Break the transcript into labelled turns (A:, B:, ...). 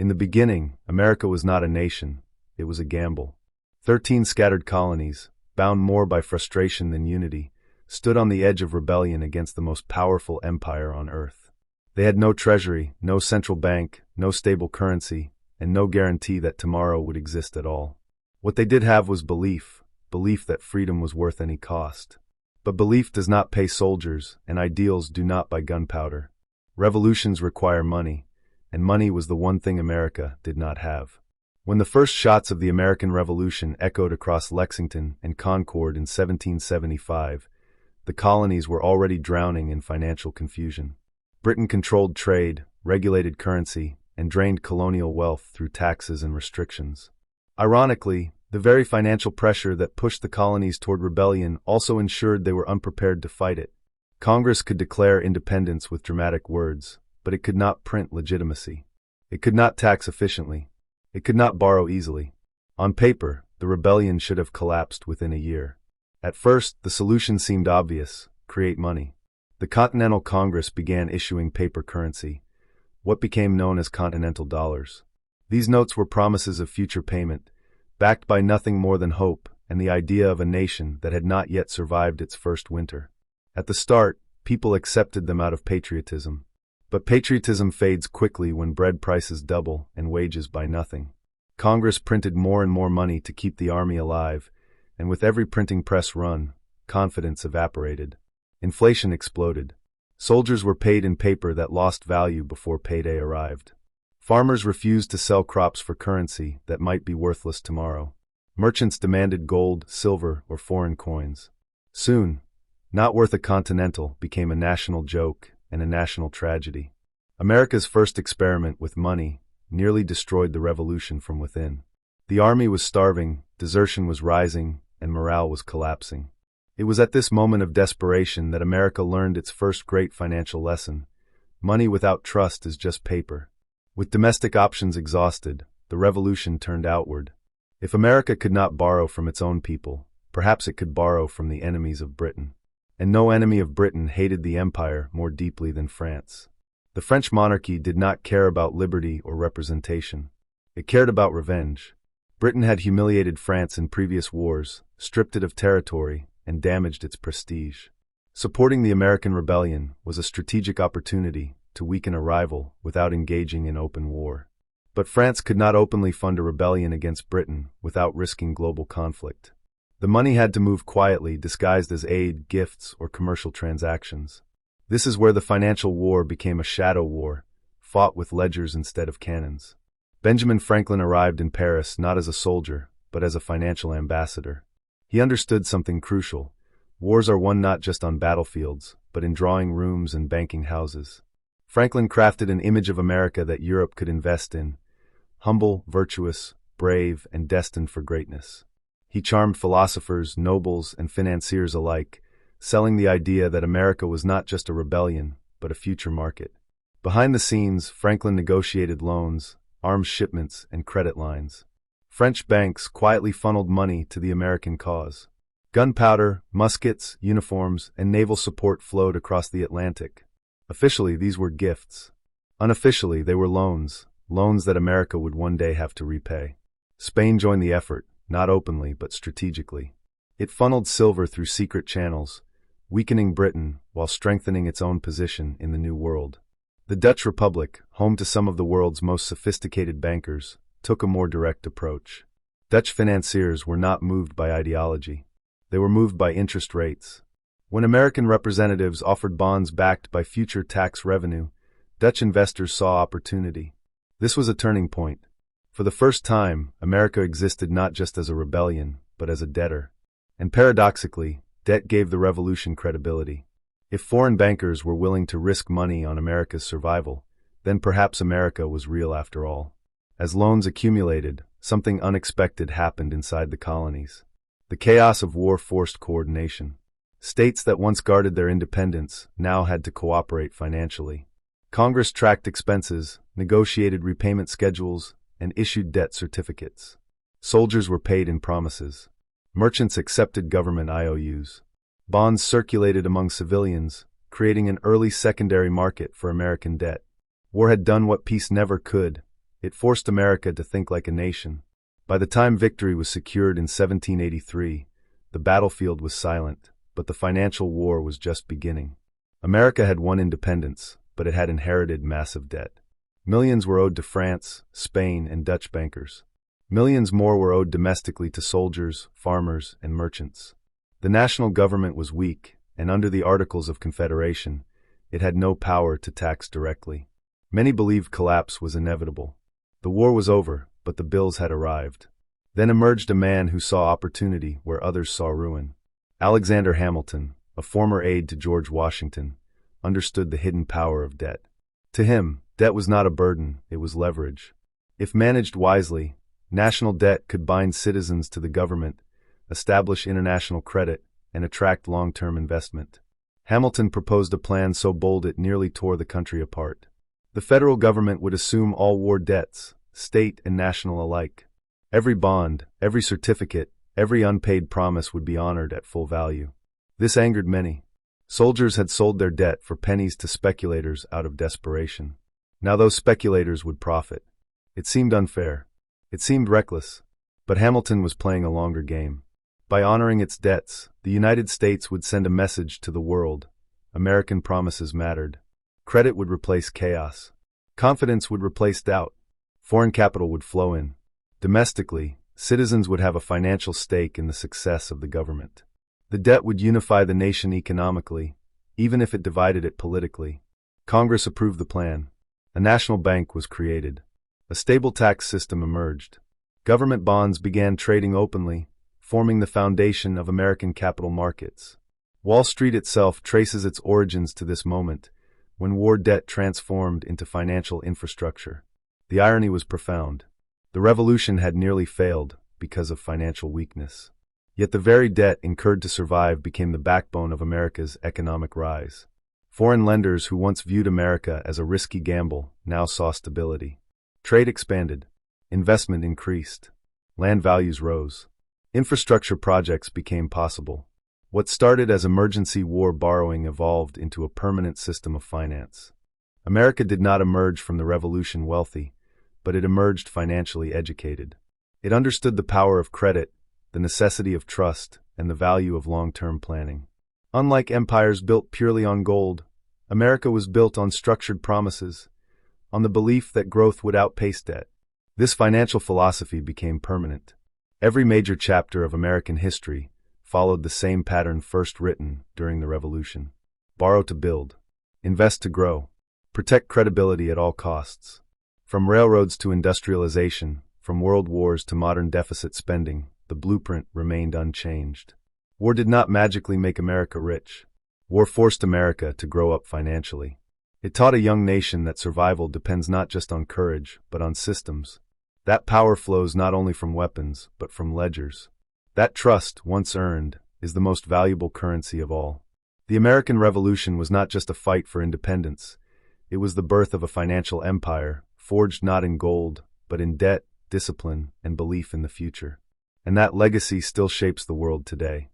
A: In the beginning, America was not a nation, it was a gamble. 13 scattered colonies, bound more by frustration than unity, stood on the edge of rebellion against the most powerful empire on earth. They had no treasury, no central bank, no stable currency, and no guarantee that tomorrow would exist at all. What they did have was belief that freedom was worth any cost. But belief does not pay soldiers, and ideals do not buy gunpowder. Revolutions require money, and money was the one thing America did not have. When the first shots of the American Revolution echoed across Lexington and Concord in 1775, the colonies were already drowning in financial confusion. Britain controlled trade, regulated currency, and drained colonial wealth through taxes and restrictions. Ironically, the very financial pressure that pushed the colonies toward rebellion also ensured they were unprepared to fight it. Congress could declare independence with dramatic words, but it could not print legitimacy. It could not tax efficiently. It could not borrow easily. On paper, the rebellion should have collapsed within a year. At first, the solution seemed obvious: create money. The Continental Congress began issuing paper currency, what became known as Continental dollars. These notes were promises of future payment, backed by nothing more than hope and the idea of a nation that had not yet survived its first winter. At the start, people accepted them out of patriotism. But patriotism fades quickly when bread prices double and wages buy nothing. Congress printed more and more money to keep the army alive, and with every printing press run, confidence evaporated. Inflation exploded. Soldiers were paid in paper that lost value before payday arrived. Farmers refused to sell crops for currency that might be worthless tomorrow. Merchants demanded gold, silver, or foreign coins. Soon, not worth a continental became a national joke and a national tragedy. America's first experiment with money nearly destroyed the revolution from within. The army was starving, desertion was rising, and morale was collapsing. It was at this moment of desperation that America learned its first great financial lesson: money without trust is just paper. With domestic options exhausted, the revolution turned outward. If America could not borrow from its own people, perhaps it could borrow from the enemies of Britain. And no enemy of Britain hated the empire more deeply than France. The French monarchy did not care about liberty or representation. It cared about revenge. Britain had humiliated France in previous wars, stripped it of territory, and damaged its prestige. Supporting the American rebellion was a strategic opportunity to weaken a rival without engaging in open war. But France could not openly fund a rebellion against Britain without risking global conflict. The money had to move quietly, disguised as aid, gifts, or commercial transactions. This is where the financial war became a shadow war, fought with ledgers instead of cannons. Benjamin Franklin arrived in Paris not as a soldier, but as a financial ambassador. He understood something crucial: wars are won not just on battlefields, but in drawing rooms and banking houses. Franklin crafted an image of America that Europe could invest in: humble, virtuous, brave, and destined for greatness. He charmed philosophers, nobles, and financiers alike, selling the idea that America was not just a rebellion, but a future market. Behind the scenes, Franklin negotiated loans, arms shipments, and credit lines. French banks quietly funneled money to the American cause. Gunpowder, muskets, uniforms, and naval support flowed across the Atlantic. Officially, these were gifts. Unofficially, they were loans that America would one day have to repay. Spain joined the effort, not openly but strategically. It funneled silver through secret channels, weakening Britain while strengthening its own position in the New World. The Dutch Republic, home to some of the world's most sophisticated bankers, took a more direct approach. Dutch financiers were not moved by ideology. They were moved by interest rates. When American representatives offered bonds backed by future tax revenue, Dutch investors saw opportunity. This was a turning point. For the first time, America existed not just as a rebellion, but as a debtor. And paradoxically, debt gave the revolution credibility. If foreign bankers were willing to risk money on America's survival, then perhaps America was real after all. As loans accumulated, something unexpected happened inside the colonies. The chaos of war forced coordination. States that once guarded their independence now had to cooperate financially. Congress tracked expenses, negotiated repayment schedules, and issued debt certificates. Soldiers were paid in promises. Merchants accepted government IOUs. Bonds circulated among civilians, creating an early secondary market for American debt. War had done what peace never could: It forced America to think like a nation. By the time victory was secured in 1783, the battlefield was silent, but the financial war was just beginning. America had won independence, but it had inherited massive debt. Millions were owed to France, Spain, and Dutch bankers. Millions more were owed domestically to soldiers, farmers, and merchants. The national government was weak, and under the Articles of Confederation, it had no power to tax directly. Many believed collapse was inevitable. The war was over, but the bills had arrived. Then emerged a man who saw opportunity where others saw ruin. Alexander Hamilton, a former aide to George Washington, understood the hidden power of debt. To him, debt was not a burden, it was leverage. If managed wisely, national debt could bind citizens to the government, establish international credit, and attract long-term investment. Hamilton proposed a plan so bold it nearly tore the country apart. The federal government would assume all war debts, state and national alike. Every bond, every certificate, every unpaid promise would be honored at full value. This angered many. Soldiers had sold their debt for pennies to speculators out of desperation. Now those speculators would profit. It seemed unfair. It seemed reckless. But Hamilton was playing a longer game. By honoring its debts, the United States would send a message to the world. American promises mattered. Credit would replace chaos. Confidence would replace doubt. Foreign capital would flow in. Domestically, citizens would have a financial stake in the success of the government. The debt would unify the nation economically, even if it divided it politically. Congress approved the plan. A national bank was created. A stable tax system emerged. Government bonds began trading openly, forming the foundation of American capital markets. Wall Street itself traces its origins to this moment, when war debt transformed into financial infrastructure. The irony was profound. The revolution had nearly failed because of financial weakness. Yet the very debt incurred to survive became the backbone of America's economic rise. Foreign lenders who once viewed America as a risky gamble now saw stability. Trade expanded. Investment increased. Land values rose. Infrastructure projects became possible. What started as emergency war borrowing evolved into a permanent system of finance. America did not emerge from the revolution wealthy, but it emerged financially educated. It understood the power of credit, the necessity of trust, and the value of long-term planning. Unlike empires built purely on gold, America was built on structured promises, on the belief that growth would outpace debt. This financial philosophy became permanent. Every major chapter of American history followed the same pattern first written during the Revolution. Borrow to build. Invest to grow. Protect credibility at all costs. From railroads to industrialization, from world wars to modern deficit spending, the blueprint remained unchanged. War did not magically make America rich. War forced America to grow up financially. It taught a young nation that survival depends not just on courage, but on systems. That power flows not only from weapons, but from ledgers. That trust, once earned, is the most valuable currency of all. The American Revolution was not just a fight for independence. It was the birth of a financial empire, forged not in gold, but in debt, discipline, and belief in the future. And that legacy still shapes the world today.